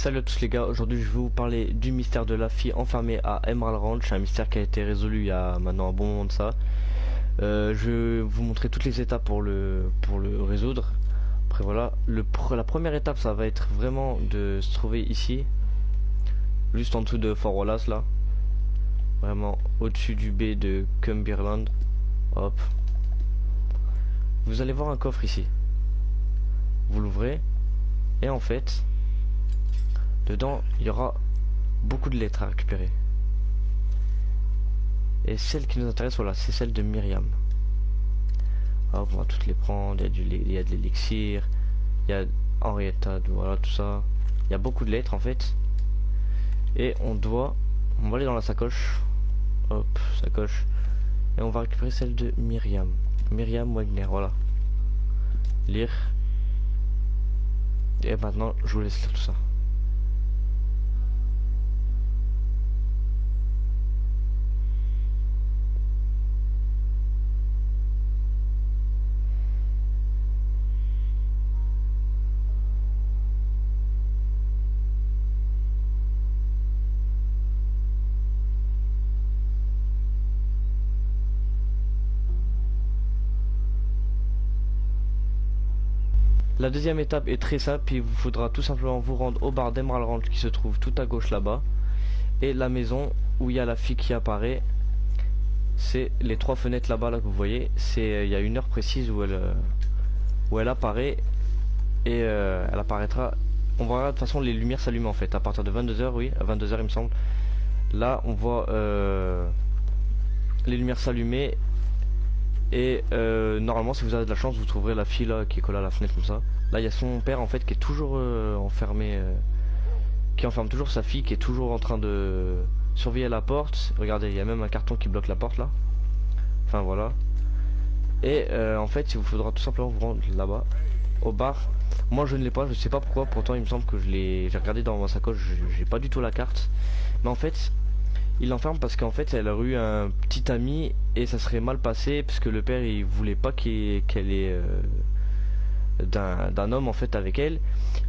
Salut à tous les gars, aujourd'hui je vais vous parler du mystère de la fille enfermée à Emerald Ranch, un mystère qui a été résolu il y a maintenant un bon moment de ça. Je vais vous montrer toutes les étapes pour le résoudre. Après voilà, la première étape ça va être vraiment de se trouver ici, juste en dessous de Fort Wallace là, vraiment au-dessus du baie de Cumberland. Hop, vous allez voir un coffre ici, vous l'ouvrez et en fait dedans, il y aura beaucoup de lettres à récupérer. Et celle qui nous intéresse, voilà, c'est celle de Myriam. Hop, on va toutes les prendre. Il y a de l'élixir, il y a Henrietta, voilà, tout ça. Il y a beaucoup de lettres en fait. Et on va aller dans la sacoche. Hop, sacoche. Et on va récupérer celle de Myriam. Myriam Wagner, voilà. Lire. Et maintenant, je vous laisse lire tout ça. La deuxième étape est très simple, il vous faudra tout simplement vous rendre au bar d'Emerald Ranch qui se trouve tout à gauche là-bas. Et la maison où il y a la fille qui apparaît, c'est les trois fenêtres là-bas là que vous voyez. Il y a une heure précise où elle apparaît et elle apparaîtra. On verra de toute façon les lumières s'allument en fait à partir de 22h, oui, à 22h il me semble. Là on voit les lumières s'allumer. Et normalement si vous avez de la chance vous trouverez la fille là qui est collée à la fenêtre comme ça. Là il y a son père en fait qui est toujours enfermé, qui enferme toujours sa fille, qui est toujours en train de surveiller la porte. Regardez, il y a même un carton qui bloque la porte là. Enfin voilà. Et en fait il vous faudra tout simplement vous rendre là-bas au bar. Moi je ne l'ai pas, je sais pas pourquoi, pourtant il me semble que j'ai regardé dans ma sacoche, j'ai pas du tout la carte. Mais en fait il l'enferme parce qu'en fait elle a eu un petit ami et ça serait mal passé parce que le père il voulait pas qu'elle ait d'un homme en fait avec elle,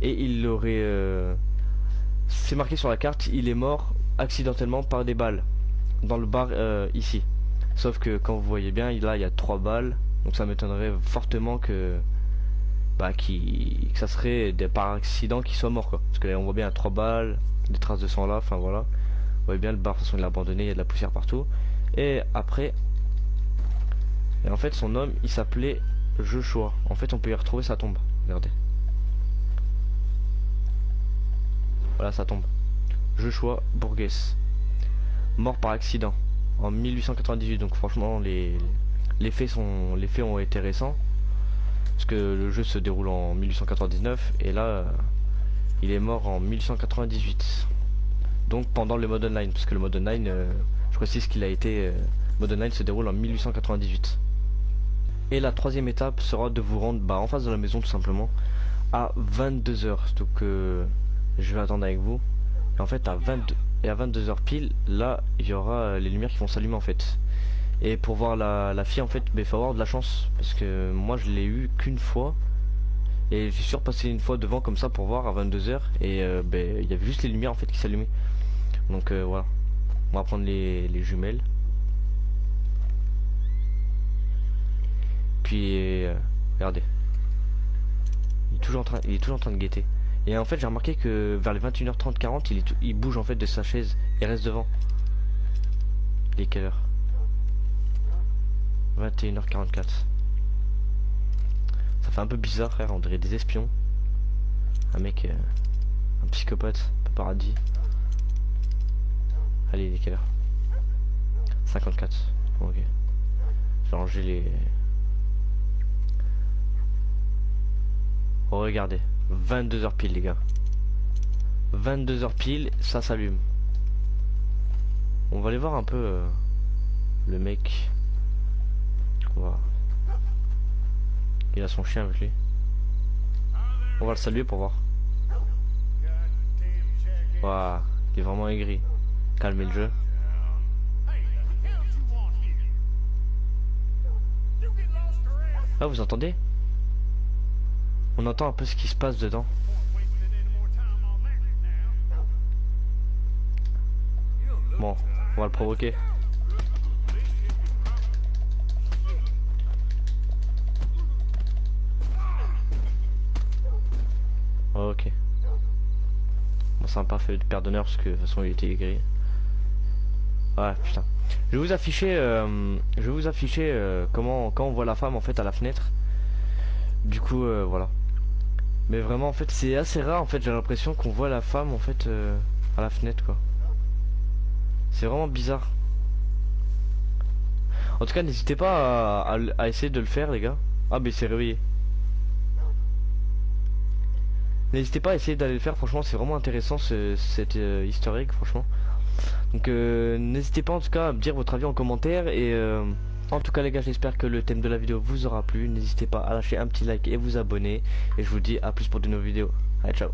et il aurait c'est marqué sur la carte, il est mort accidentellement par des balles dans le bar ici. Sauf que quand vous voyez bien là il y a 3 balles, donc ça m'étonnerait fortement que que ça serait par accident qu'il soit mort quoi. Parce que là on voit bien 3 balles, des traces de sang là, enfin voilà. Vous voyez bien le bar, de toute façon il l'a abandonné, il y a de la poussière partout. Et après, et en fait son nom il s'appelait Joshua. En fait on peut y retrouver sa tombe, regardez. Voilà sa tombe. Joshua Burgess, mort par accident en 1898. Donc franchement les faits ont été récents. Parce que le jeu se déroule en 1899 et là il est mort en 1898. Donc pendant le mode online, parce que le mode online, je précise qu'il a été... mode online se déroule en 1898. Et la troisième étape sera de vous rendre en face de la maison tout simplement à 22h. Donc je vais attendre avec vous. Et en fait à 22h pile, là il y aura les lumières qui vont s'allumer en fait. Et pour voir la fille en fait, il faut avoir de la chance. Parce que moi je l'ai eu qu'une fois. Et j'ai surpassé une fois devant comme ça pour voir à 22h. Et il y avait juste les lumières en fait qui s'allumaient. Donc voilà, on va prendre les jumelles. Puis regardez, il est toujours en train de guetter. Et en fait j'ai remarqué que vers les 21h30 40 il bouge en fait de sa chaise et reste devant. Il est quelle heure? 21h44. Ça fait un peu bizarre frère, on dirait des espions. Un mec, un psychopathe, un peu paradis. Allez, il est quelle heure? 54. Ok. Je vais ranger les... Oh, regardez. 22h pile, les gars. 22h pile, ça s'allume. On va aller voir un peu le mec. Voilà. Il a son chien avec lui. On va le saluer pour voir. Waouh, il est vraiment aigri. Calmez le jeu. Ah, vous entendez? On entend un peu ce qui se passe dedans. Bon, on va le provoquer. Ok. Bon, c'est un parfait de perte d'honneur parce que de toute façon il était aigri. Ouais, putain. Je vais vous afficher comment quand on voit la femme en fait à la fenêtre. Du coup, voilà. Mais vraiment, en fait, c'est assez rare. En fait, j'ai l'impression qu'on voit la femme en fait à la fenêtre, quoi. C'est vraiment bizarre. En tout cas, n'hésitez pas à essayer de le faire, les gars. Ah, mais c'est réveillé. N'hésitez pas à essayer d'aller le faire. Franchement, c'est vraiment intéressant cette easter egg, franchement. Donc n'hésitez pas en tout cas à me dire votre avis en commentaire et en tout cas les gars, j'espère que le thème de la vidéo vous aura plu. N'hésitez pas à lâcher un petit like et vous abonner et je vous dis à plus pour de nouvelles vidéos. Allez, ciao.